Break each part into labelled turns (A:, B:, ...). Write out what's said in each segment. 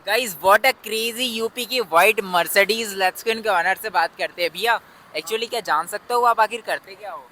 A: Guys what a crazy UP की white Mercedes लेट्सकिन के honour से बात करते हैं भैया। एक्चुअली क्या जान सकते हो आप आखिर करते क्या हो?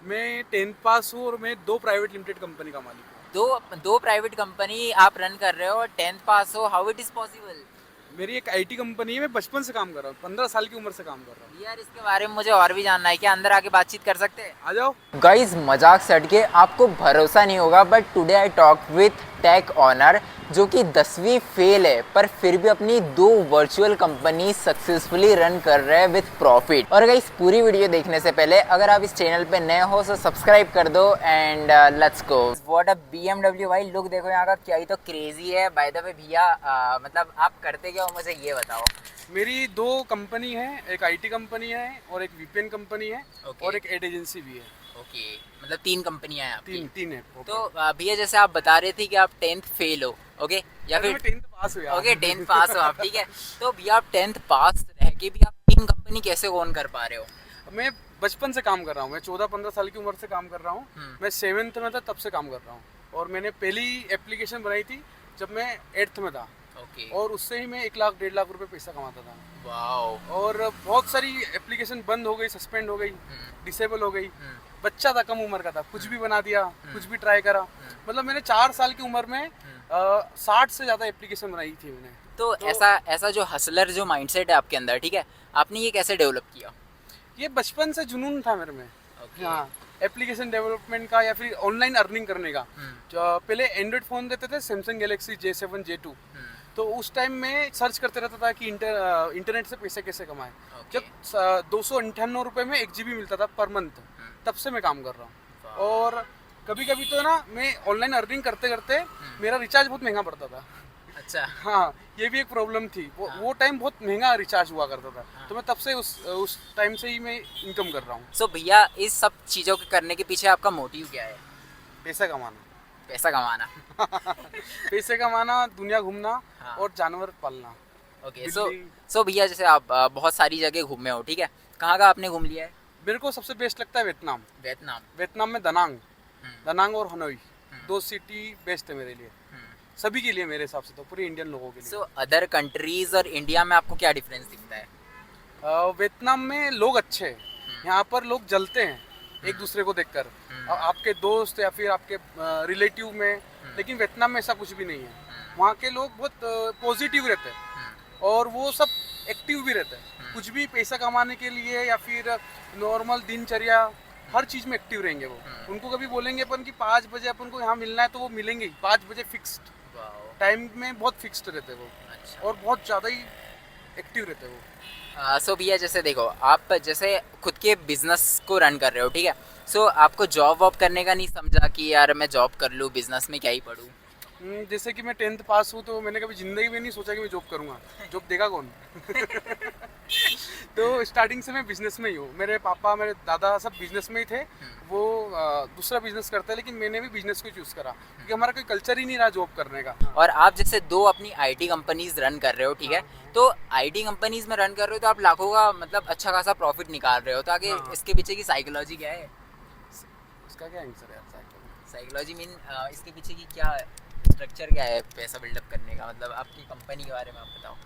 B: मैं 10th पास हूँ और मैं 2 प्राइवेट लिमिटेड कंपनी का मालिक हूँ।
A: दो दो प्राइवेट कंपनी आप रन कर रहे हो और 10th पास हो, हाउ इट इज पॉसिबल?
B: मेरी एक आईटी कंपनी है। मैं बचपन से काम कर रहा हूँ, 15 साल की उम्र से काम कर रहा हूँ।
A: यार इसके बारे में मुझे और भी जानना है, क्या अंदर आके बातचीत कर सकते हैं?
B: आ जाओ।
A: गाइस मजाक से हटके आपको भरोसा नहीं होगा but today I talk with tech honour जो कि 10वीं फेल है पर फिर भी अपनी 2 वर्चुअल कंपनी सक्सेसफुली रन कर रहे हैं विथ प्रॉफिट। और गाइस पूरी वीडियो देखने से पहले अगर आप इस चैनल पे नए हो तो सब्सक्राइब कर दो and let's go. What a BMW भाई, लुक देखो यहाँ का, क्या ही तो क्रेजी है। बाय द वे भैया मतलब आप करते क्या हो मुझे ये बताओ।
B: मेरी 2 कंपनी है, एक आईटी कंपनी है और एक वीपीएन कंपनी है
A: ओके
B: और एक एड एजेंसी भी है।
A: ओके, मतलब 3 कंपनियां हैं आपकी।
B: तीन तीन है
A: तो
B: टोटल।
A: भैया जैसे आप बता रहे थे कि आप 10th फेल हो, ओके, या
B: अरे
A: फिर
B: मैं 10th पास हूँ यार।
A: ओके 10th पास हो आप, ठीक है। तो भैया आप 10th पास रह के भी आप 3 कंपनी कैसे ओन कर पा रहे हो?
B: मैं बचपन से काम कर रहा हूँ। मैं 14-15 साल की उम्र से काम कर रहा हूँ। मैं 7th में था तब से काम कर रहा हूँ। और मैंने पहली एप्लीकेशन बनाई थी जब मैं 8th में था।
A: ओके,
B: और उससे ही मैं 1 लाख 1.5 लाख रुपए पैसा कमाता था।
A: वाओ।
B: और बहुत सारी एप्लीकेशन बंद हो गई, सस्पेंड हो गई, डिसेबल हो गई। बच्चा था, कम उम्र का था, कुछ भी बना दिया, कुछ भी ट्राई करा। मतलब मैंने 4 साल की उम्र में 60 से ज़्यादा एप्लीकेशन बनाई थी मैंने।
A: तो
B: तो
A: ऐसा ऐसा जो हसलर जो माइंडसेट है आपके अंदर, ठीक है, आपने ये कैसे डेवलप किया?
B: ये बचपन से जुनून था मेरे में।
A: ओके।
B: हाँ, एप्लीकेशन डेवलपमेंट का या फिर ऑनलाइन अर्निंग करने का। जो पहले एंड्रॉइड फ़ोन देते थे, सैमसंग गैलेक्सी J7 J2। तो उस टाइम में सर्च करते रहता था कि इंटरनेट से पैसे कैसे कमाएं।
A: ओके।
B: जब 298 रुपये में 1 GB मिलता था पर मंथ, तब से मैं काम कर रहा हूँ। और कभी कभी तो ना मैं ऑनलाइन अर्निंग करते करते मेरा रिचार्ज बहुत महंगा पड़ता था।
A: अच्छा।
B: हाँ, ये भी एक प्रॉब्लम थी। वो टाइम बहुत महंगा रिचार्ज हुआ करता था। तो मैं तब से उस टाइम से ही मैं इनकम कर रहा हूँ।
A: सो भैया इस सब चीज़ों के करने के पीछे आपका मोटिव क्या है?
B: पैसा कमाना।
A: पैसा कमाना।
B: पैसे कमाना, दुनिया घूमना
A: हाँ।
B: और जानवर पालना।
A: ओके। सो
B: बिल्ली।
A: सो भैया जैसे आप बहुत सारी जगह घूमे हो, ठीक है, कहाँ कहाँ आपने घूम लिया है?
B: मेरे को सबसे बेस्ट लगता है वियतनाम।
A: वियतनाम।
B: वियतनाम में दनांग।
A: हम्म।
B: दनांग और हनोई,
A: हम्म।
B: 2 सिटी बेस्ट है मेरे लिए।
A: हम्म।
B: सभी के लिए, मेरे हिसाब से तो पूरे इंडियन लोगों के लिए।
A: सो अदर कंट्रीज और इंडिया में आपको क्या डिफरेंस दिखता है?
B: वियतनाम में लोग अच्छे हैं।
A: हम्म।
B: यहाँ पर लोग जलते हैं एक दूसरे को देखकर, आपके दोस्त या फिर आपके रिलेटिव में। लेकिन वियतनाम में ऐसा कुछ भी नहीं है। वहाँ के लोग बहुत पॉजिटिव रहते हैं और वो सब एक्टिव भी रहते हैं। कुछ भी पैसा कमाने के लिए या फिर नॉर्मल दिनचर्या, हर चीज़ में एक्टिव रहेंगे वो। उनको कभी बोलेंगे अपन कि 5 बजे अपन को यहाँ मिलना है तो वो मिलेंगे ही 5 बजे फिक्स्ड
A: वाओ।
B: टाइम में। बहुत फिक्स्ड रहते हैं वो
A: अच्छा।
B: और बहुत ज़्यादा ही एक्टिव रहते हैं वो।
A: सो भैया जैसे देखो, आप जैसे खुद के बिजनेस को रन कर रहे हो, ठीक है। सो आपको जॉब वॉब करने का नहीं समझा कि यार मैं जॉब कर लूँ, बिजनेस में क्या ही पढ़ूँ?
B: जैसे कि मैं 10th पास हूँ तो मैंने कभी ज़िंदगी में नहीं सोचा कि मैं जॉब करूँगा। जॉब देगा कौन? तो स्टार्टिंग से मैं बिजनेस में ही हूँ। मेरे पापा, मेरे दादा सब बिजनेस में ही थे। वो दूसरा बिजनेस करते हैं, लेकिन मैंने भी बिजनेस को चूज़ करा क्योंकि हमारा कोई कल्चर ही नहीं रहा जॉब करने का।
A: और आप जैसे 2 अपनी आईटी कंपनीज रन कर रहे हो, ठीक है। तो आईटी कंपनीज में रन कर रहे हो तो आप लाखों का मतलब अच्छा खासा प्रॉफिट निकाल रहे हो, तो आगे
B: हाँ,
A: इसके पीछे की साइकोलॉजी क्या है?
B: उसका क्या आंसर है यार साइकिल?
A: साइकोलॉजी मीन इसके पीछे की क्या स्ट्रक्चर क्या है पैसा बिल्डअप करने का, मतलब आपकी कंपनी के बारे में आप बताओ।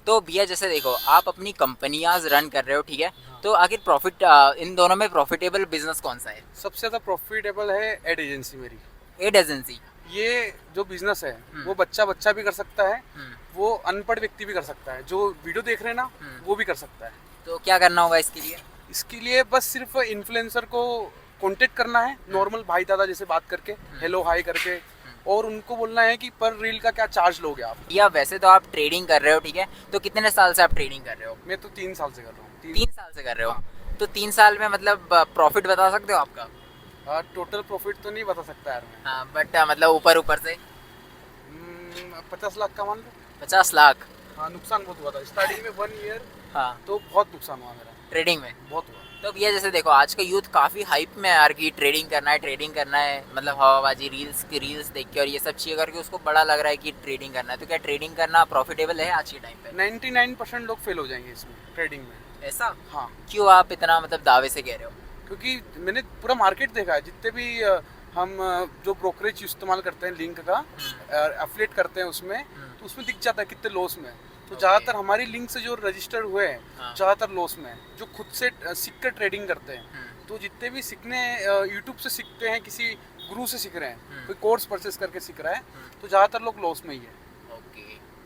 A: तो भैया जैसे देखो, आप अपनी कंपनियां रन कर रहे हो, ठीक है।
B: हाँ।
A: तो आखिर प्रॉफिट इन दोनों में प्रॉफिटेबल बिजनेस कौन सा है?
B: सबसे ज़्यादा प्रॉफिटेबल है एड एजेंसी मेरी।
A: Ad agency.
B: ये जो बिजनेस है वो बच्चा बच्चा भी कर सकता है,
A: हम्म।
B: वो अनपढ़ व्यक्ति भी कर सकता है। जो वीडियो देख रहे हैं ना, वो भी कर सकता है।
A: तो क्या करना होगा इसके लिए?
B: इसके लिए बस सिर्फ इन्फ्लुएंसर को कांटेक्ट करना है, नॉर्मल भाई दादा जैसे बात करके, हेलो हाय करके। और उनको बोलना है कि पर रील का क्या चार्ज लोगे आप।
A: या वैसे तो आप ट्रेडिंग कर रहे हो, ठीक है। तो कितने साल से आप ट्रेडिंग कर रहे हो?
B: मैं तो 3 साल से कर रहा हूँ।
A: 3 साल से कर रहे हो?
B: हाँ।
A: तो 3 साल में मतलब प्रॉफिट बता सकते हो आपका?
B: टोटल प्रॉफिट तो नहीं बता सकता यार मैं।
A: हाँ बट मतलब ऊपर ऊपर से
B: 50 लाख का मान लो।
A: 50 लाख?
B: हाँ, नुकसान बहुत हुआ था स्टार्टिंग में 1 ईयर।
A: हाँ।
B: तो बहुत नुकसान हुआ मेरा।
A: ट्रेडिंग में?
B: बहुत हुआ।
A: तो भैया जैसे देखो, आज का यूथ काफ़ी हाइप में है यार कि ट्रेडिंग करना है, ट्रेडिंग करना है, मतलब हवाबाजी रील्स देख के और ये सब चीज़ें करके उसको बड़ा लग रहा है कि ट्रेडिंग करना है। तो क्या ट्रेडिंग करना प्रॉफिटेबल है आज के टाइम पे?
B: 99% लोग फेल हो जाएंगे इसमें, ट्रेडिंग में।
A: ऐसा
B: हाँ,
A: क्यों आप इतना मतलब दावे से कह रहे हो?
B: क्योंकि मैंने पूरा मार्केट देखा है। जितने भी हम जो ब्रोकरेज इस्तेमाल करते हैं लिंक का एफिलिएट करते हैं उसमें, तो उसमें दिख जाता है कितने लॉस में है। तो ज़्यादातर हमारी लिंक से जो रजिस्टर्ड हुए हैं ज़्यादातर लॉस में है, जो खुद से सीख कर ट्रेडिंग करते हैं। तो जितने भी सीखने यूट्यूब से सीखते हैं, किसी गुरु से सीख रहे हैं, कोई कोर्स परचेस करके सीख रहा है, तो ज़्यादातर लोग लॉस में ही है।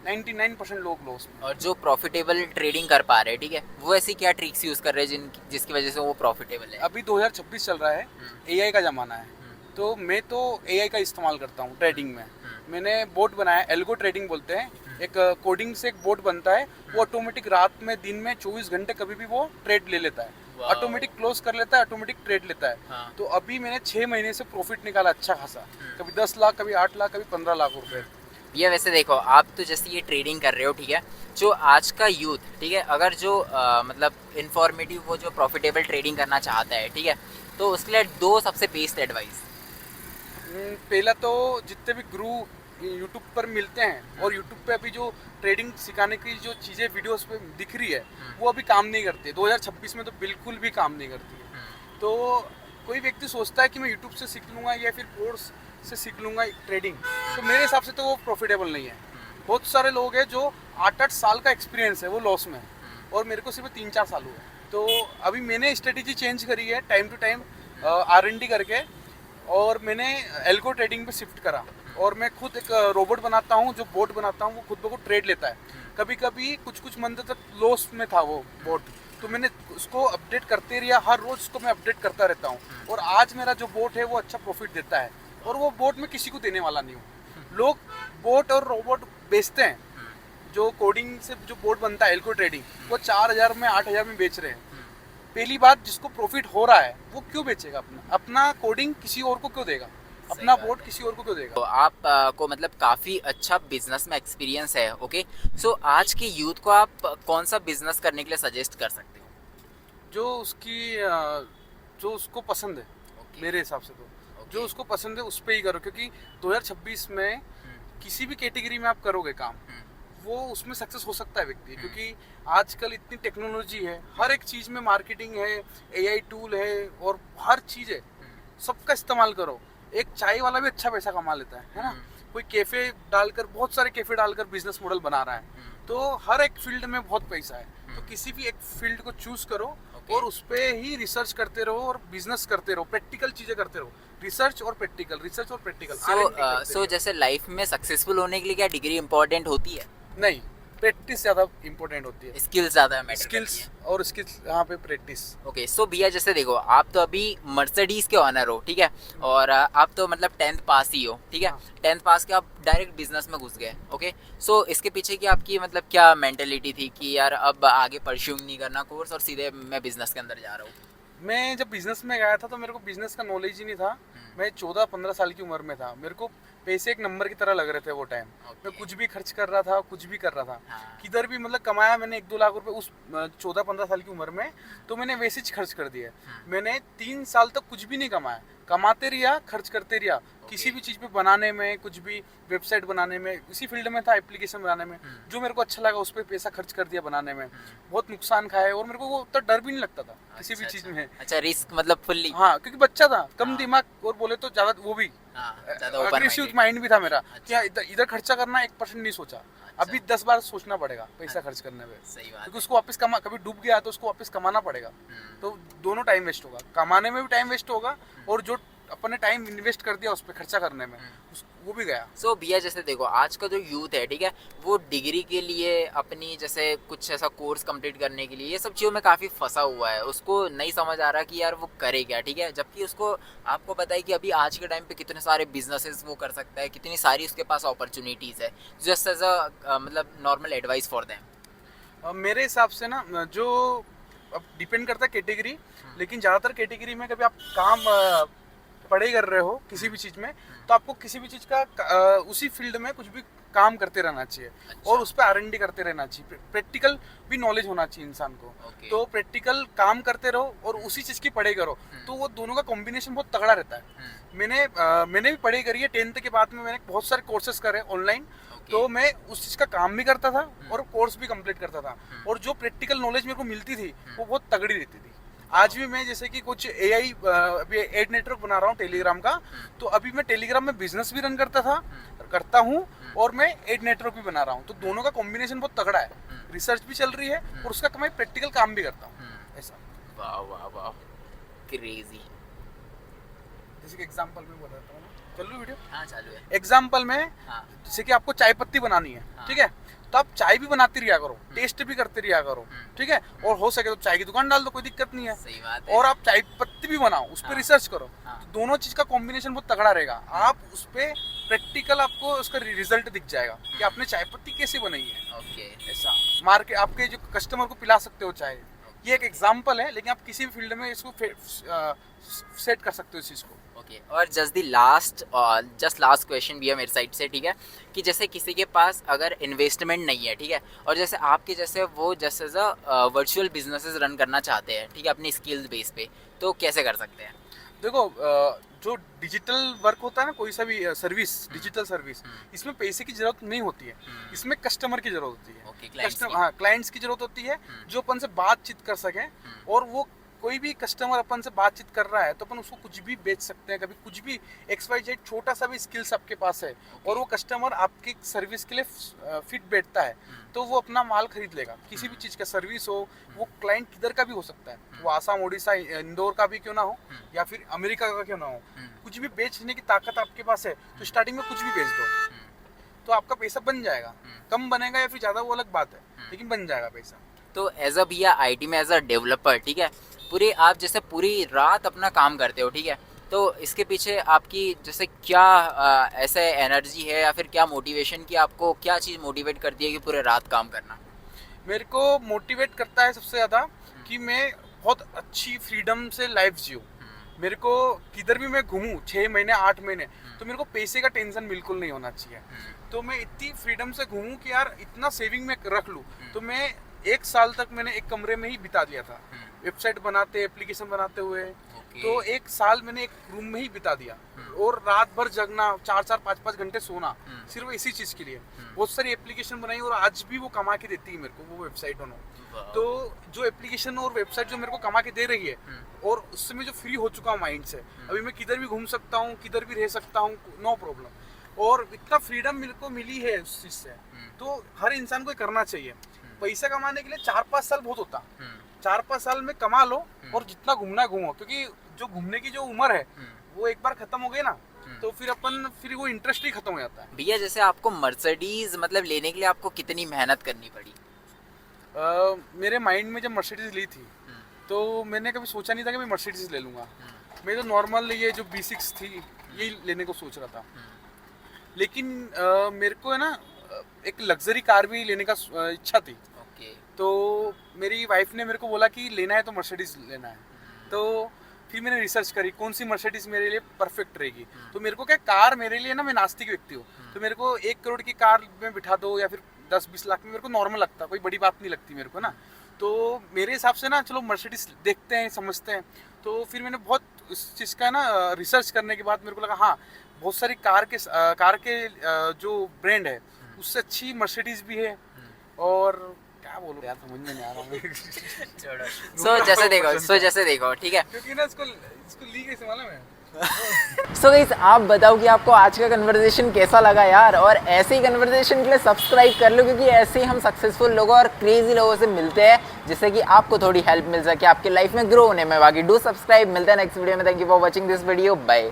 B: 99% लोग लॉस में।
A: और जो प्रॉफिटेबल ट्रेडिंग कर पा रहे हैं, ठीक है, वो ऐसी क्या ट्रिक्स यूज कर रहे हैं जिसकी वजह से वो प्रॉफिटेबल है?
B: अभी 2026 चल रहा है, एआई का ज़माना है, तो मैं तो एआई का इस्तेमाल करता हूँ ट्रेडिंग में। मैंने बोट बनाया, एल्गो ट्रेडिंग बोलते हैं, एक कोडिंग से एक बोट बनता है, वो ऑटोमेटिक रात में दिन में 24 घंटे कभी भी वो ट्रेड ले लेता है, ऑटोमेटिक क्लोज कर लेता है, ऑटोमेटिक ट्रेड लेता है।
A: हाँ।
B: तो अभी मैंने 6 महीने से प्रॉफिट निकाला अच्छा खासा, कभी 10 लाख, कभी 8 लाख, कभी 15 लाख रुपए।
A: ये वैसे देखो, आप तो जैसे ये ट्रेडिंग कर रहे हो, ठीक है, जो आज का यूथ, ठीक है, अगर जो मतलब इन्फॉर्मेटिव वो जो प्रॉफिटेबल ट्रेडिंग करना चाहता है, ठीक है, तो उसके लिए दो सबसे बेस्ट एडवाइस।
B: पहला तो जितने भी गुरु यूट्यूब पर मिलते हैं, और यूट्यूब पे अभी जो ट्रेडिंग सिखाने की जो चीज़ें वीडियोस पे दिख रही है, वो अभी काम नहीं करती है। 2026 में तो बिल्कुल भी काम नहीं करती है। तो कोई व्यक्ति सोचता है कि मैं यूट्यूब से सीख लूँगा या फिर कोर्स से सीख लूँगा ट्रेडिंग, तो मेरे हिसाब से तो वो प्रॉफिटेबल नहीं है। बहुत सारे लोग हैं जो 8-8 साल का एक्सपीरियंस है, वो लॉस में है, और मेरे को सिर्फ 3-4 साल हुए। तो अभी मैंने स्ट्रेटेजी चेंज करी है टाइम टू टाइम, R&D करके, और मैंने एल्गो ट्रेडिंग पे शिफ्ट करा, और मैं खुद एक रोबोट बनाता हूँ, जो बोट बनाता हूँ, वो खुद ब खुद ट्रेड लेता है। कभी कभी कुछ मंथ तक लॉस में था वो बोट, तो मैंने उसको अपडेट करते रहा, हर रोज उसको मैं अपडेट करता रहता हूँ, और आज मेरा जो बोट है वो अच्छा प्रॉफिट देता है। और वो बोट मैं किसी को देने वाला नहीं हूँ। लोग बोट और रोबोट बेचते हैं, जो कोडिंग से जो बोट बनता है एल्गो ट्रेडिंग, वो 4000 में 8000 में बेच रहे हैं। पहली बात, जिसको प्रॉफिट हो रहा है वो क्यों बेचेगा अपना कोडिंग किसी और को क्यों देगा, अपना बोट किसी और को क्यों देगा?
A: तो आप को मतलब काफ़ी अच्छा बिजनेस में एक्सपीरियंस है, ओके। सो आज के यूथ को आप कौन सा बिजनेस करने के लिए सजेस्ट कर सकते हो?
B: जो उसको पसंद है, मेरे हिसाब से तो जो उसको पसंद है उस पर ही करो, क्योंकि 2026 में किसी भी कैटेगरी में आप करोगे काम, वो उसमें सक्सेस हो सकता है व्यक्ति, क्योंकि आजकल इतनी टेक्नोलॉजी है, हर एक चीज़ में मार्केटिंग है, एआई टूल है, और हर चीज़ है, सबका इस्तेमाल करो। एक चाय वाला भी अच्छा पैसा कमा लेता है ना, कोई कैफे डालकर, बहुत सारे कैफे डालकर बिजनेस मॉडल बना रहा है। तो हर एक फील्ड में बहुत पैसा है, तो किसी भी एक फील्ड को चूज करो, और उस पे ही रिसर्च करते रहो और बिजनेस करते रहो, प्रैक्टिकल चीजें करते रहो, रिसर्च और प्रैक्टिकल।
A: सो जैसे लाइफ में सक्सेसफुल होने के लिए क्या डिग्री इंपॉर्टेंट होती है?
B: नहीं, प्रैक्टिस ज्यादा इंपॉर्टेंट होती है,
A: स्किल्स ज़्यादा मैटर
B: स्किल्स
A: करती है।
B: और स्किल्स यहाँ पे प्रैक्टिस।
A: ओके, सो भैया जैसे देखो, आप तो अभी मर्सिडीज के ऑनर हो, ठीक है, और आप तो मतलब 10th पास ही हो, ठीक है। 10th पास के आप डायरेक्ट बिजनेस में घुस गए, ओके। सो इसके पीछे की आपकी मतलब क्या मेंटेलिटी थी कि यार अब आगे परस्यू नहीं करना कोर्स और सीधे मैं बिजनेस के अंदर जा रहा हूँ?
B: मैं जब बिजनेस में गया था तो मेरे को बिजनेस का नॉलेज ही नहीं था। मैं 14-15 साल की उम्र में था, मेरे को पैसे एक नंबर की तरह लग रहे थे वो टाइम। मैं कुछ भी खर्च कर रहा था, कुछ भी कर रहा था, किधर भी मतलब कमाया मैंने 1-2 लाख रुपए उस 14-15 साल की उम्र में, तो मैंने वैसे ही खर्च कर दिया। मैंने 3 साल तक कुछ भी नहीं कमाया, कमाते रहा, खर्च करते रहा, किसी भी चीज़ पे बनाने में, कुछ भी वेबसाइट बनाने में, इसी फील्ड में था, एप्लीकेशन बनाने में, जो मेरे को अच्छा लगा उस पर पैसा खर्च कर दिया बनाने में, बहुत नुकसान खाया, और मेरे को वो उतना डर भी नहीं लगता था किसी भी चीज़ में।
A: अच्छा, रिस्क मतलब फुल्ली?
B: हाँ, क्योंकि बच्चा था, कम दिमाग, और बोले तो ज़्यादा वो भी अग्रेसिव माइंड भी था मेरा, क्या इधर खर्चा करना 1% नहीं सोचा। अभी 10 बार सोचना पड़ेगा पैसा खर्च करने में,
A: सही बात,
B: क्योंकि उसको वापस कभी डूब गया तो उसको वापस कमाना पड़ेगा। तो दोनों टाइम वेस्ट होगा, कमाने में भी टाइम वेस्ट होगा, और जो अपने टाइम इन्वेस्ट कर दिया उस पर खर्चा करने में, वो भी गया।
A: सो भैया जैसे देखो, आज का जो यूथ है, ठीक है, वो डिग्री के लिए अपनी जैसे कुछ ऐसा कोर्स कंप्लीट करने के लिए ये सब चीज़ों में काफ़ी फंसा हुआ है, उसको नहीं समझ आ रहा कि यार वो करे क्या, ठीक है। जबकि उसको आपको पता है कि अभी आज के टाइम पे कितने सारे बिजनेसेस वो कर सकता है, कितनी सारी उसके पास अपॉर्चुनिटीज़ है। जस्ट एज अ मतलब नॉर्मल एडवाइस फॉर देम।
B: मेरे हिसाब से ना, जो अब डिपेंड करता है कैटेगरी, लेकिन ज़्यादातर कैटेगरी में कभी आप काम पढ़ाई कर रहे हो किसी भी चीज़ में, तो आपको किसी भी चीज़ का उसी फील्ड में कुछ भी काम करते रहना चाहिए। अच्छा। और उस पर R&D करते रहना चाहिए, प्रैक्टिकल भी नॉलेज होना चाहिए इंसान को। तो प्रैक्टिकल काम करते रहो और उसी चीज़ की पढ़ाई करो, तो वो दोनों का कॉम्बिनेशन बहुत तगड़ा रहता है। मैंने भी पढ़ाई करी है, 10th के बाद में मैंने बहुत सारे कोर्सेज करे ऑनलाइन, तो मैं उस चीज़ का काम भी करता था और कोर्स भी कंप्लीट करता था, और जो प्रैक्टिकल नॉलेज मेरे को मिलती थी वो बहुत तगड़ी रहती थी। आज भी मैं जैसे कि कुछ एआई अभी एड नेटवर्क बना रहा हूँ टेलीग्राम का, तो अभी मैं टेलीग्राम में बिजनेस भी रन करता हूँ और मैं एड नेटवर्क भी बना रहा हूँ, तो दोनों का कॉम्बिनेशन बहुत तगड़ा है। रिसर्च भी चल रही है और उसका मैं प्रैक्टिकल काम भी करता हूँ ऐसा।
A: वाह वाह वाह, क्रेजी।
B: जैसे कि एग्जांपल में बोल रहा हूँ, चलो वीडियो।
A: हाँ चालू है।
B: एग्जांपल में
A: हाँ
B: जैसे कि आपको चाय पत्ती बनानी है,
A: हाँ।
B: ठीक है, तो आप चाय भी बनाती रहा करो, टेस्ट भी करते रहा करो, ठीक है, और हो सके तो चाय की दुकान डाल दो, कोई दिक्कत नहीं है।
A: सही बात है।
B: और आप चाय पत्ती भी बनाओ, उस पर
A: हाँ।
B: रिसर्च करो,
A: हाँ।
B: तो दोनों चीज का कॉम्बिनेशन बहुत तगड़ा रहेगा। आप उस पर प्रैक्टिकल आपको उसका रिजल्ट दिख जाएगा कि आपने चाय पत्ती कैसे बनाई है।
A: ओके।
B: ऐसा मार्केट आपके जो कस्टमर को पिला सकते हो चाय, ये एक एग्जाम्पल है, लेकिन आप किसी भी फील्ड में इसको सेट कर सकते हो इस चीज को।
A: ओके, और जस्ट लास्ट क्वेश्चन भी है मेरी साइड से, ठीक है, कि जैसे किसी के पास अगर इन्वेस्टमेंट नहीं है, ठीक है, और जैसे आपके जैसे वो जैसे वर्चुअल बिजनेसेस रन करना चाहते हैं, ठीक है, अपनी स्किल्स बेस पे, तो कैसे कर सकते हैं?
B: देखो जो डिजिटल वर्क होता है ना, कोई सा भी सर्विस, डिजिटल सर्विस, इसमें पैसे की जरूरत नहीं होती है, इसमें कस्टमर की जरूरत होती है।
A: ओके, clients की।
B: हाँ, क्लाइंट्स की जरूरत होती है जो अपन से बातचीत कर सके, और वो कोई भी कस्टमर अपन से बातचीत कर रहा है तो अपन उसको कुछ भी बेच सकते हैं, कभी कुछ भी XYZ छोटा सा भी स्किल्स आपके पास है और वो कस्टमर आपकी सर्विस के लिए फिट बैठता है, तो वो अपना माल खरीद लेगा। किसी भी चीज़ का सर्विस हो, वो क्लाइंट किधर का भी हो सकता है, वो आसाम, उड़ीसा, इंदौर का भी क्यों ना हो, या फिर अमेरिका का क्यों ना हो, कुछ भी बेचने की ताकत आपके पास है, तो स्टार्टिंग में कुछ भी बेच दो, तो आपका पैसा बन जाएगा। कम बनेगा या फिर ज़्यादा वो अलग बात है, लेकिन बन जाएगा पैसा।
A: तो एज अ भैया IT में एज अ डेवलपर, ठीक है, आप जैसे पूरी रात अपना काम करते हो, ठीक है, तो इसके पीछे आपकी जैसे क्या ऐसे एनर्जी है या फिर क्या मोटिवेशन, की आपको क्या चीज़ मोटिवेट करती है कि पूरे रात काम करना?
B: मेरे को मोटिवेट करता है सबसे ज़्यादा कि मैं बहुत अच्छी फ्रीडम से लाइफ जीऊँ। मेरे को किधर भी मैं घूमूँ 6 महीने 8 महीने, तो मेरे को पैसे का टेंशन बिल्कुल नहीं होना चाहिए। तो मैं इतनी फ्रीडम से घूमूँ कि यार इतना सेविंग में रख लूँ। तो मैं 1 साल तक मैंने एक कमरे में ही बिता दिया था, वेबसाइट बनाते, एप्लीकेशन बनाते हुए। तो 1 साल मैंने एक रूम में ही बिता दिया, और रात भर जगना, 4-4 5-5 घंटे सोना, सिर्फ इसी चीज़ के लिए। बहुत सारी एप्लीकेशन बनाई और आज भी वो कमा के देती है मेरे को, वो वेबसाइट दोनों। तो जो एप्लीकेशन और वेबसाइट जो मेरे को कमा के दे रही है, और उससे मैं जो फ्री हो चुका हूँ माइंड से, अभी मैं किधर भी घूम सकता हूँ, किधर भी रह सकता हूँ, नो प्रॉब्लम। और इतना फ्रीडम मेरे को मिली है उस चीज़ से, तो हर इंसान को करना चाहिए। पैसा कमाने के लिए 4-5 साल बहुत होता, 4-5 साल में कमा लो और जितना घूमना घूमो, क्योंकि जो घूमने की जो उम्र है वो एक बार खत्म हो गई ना, तो फिर वो इंटरेस्ट ही खत्म हो जाता है।
A: भैया जैसे आपको मर्सिडीज मतलब लेने के लिए आपको कितनी मेहनत करनी पड़ी?
B: मेरे माइंड में जब मर्सिडीज ली थी तो मैंने कभी सोचा नहीं था कि मैं मर्सिडीज ले लूँगा। मैं तो नॉर्मल ये जो B6 थी यही लेने को सोच रहा था, लेकिन मेरे को है ना एक लग्जरी कार भी लेने का इच्छा थी। तो मेरी वाइफ ने मेरे को बोला कि लेना है तो मर्सिडीज लेना है। तो फिर मैंने रिसर्च करी कौन सी मर्सिडीज मेरे लिए परफेक्ट रहेगी। तो मेरे को क्या, कार मेरे लिए ना, मैं नास्तिक व्यक्ति हूँ, तो मेरे को 1 करोड़ की कार में बिठा दो या फिर 10-20 लाख में मेरे को नॉर्मल लगता, कोई बड़ी बात नहीं लगती मेरे को ना। तो मेरे हिसाब से ना चलो मर्सिडीज देखते हैं, समझते हैं। तो फिर मैंने बहुत इस चीज़ का ना रिसर्च करने के बाद मेरे को लगा हाँ, बहुत सारी कार के जो ब्रांड है उससे अच्छी मर्सिडीज भी है। और क्या बोलूं यार, समझ में नहीं आ रहा।
A: सो जैसे देखो ठीक है,
B: क्योंकि ना इसको ली कैसे मालूम है।
A: सो गाइस आप बताओ कि आपको आज का कन्वर्सेशन कैसा लगा यार, और ऐसे ही कन्वर्सेशन के लिए सब्सक्राइब कर लो, क्योंकि ऐसे ही हम सक्सेसफुल लोगों और क्रेजी लोगों से मिलते हैं, जिससे कि आपको थोड़ी हेल्प मिल सके आपके लाइफ में ग्रो होने में। बाकी डू सब्सक्राइब। मिलते हैं नेक्स्ट वीडियो में। Thank you for watching this video. Bye.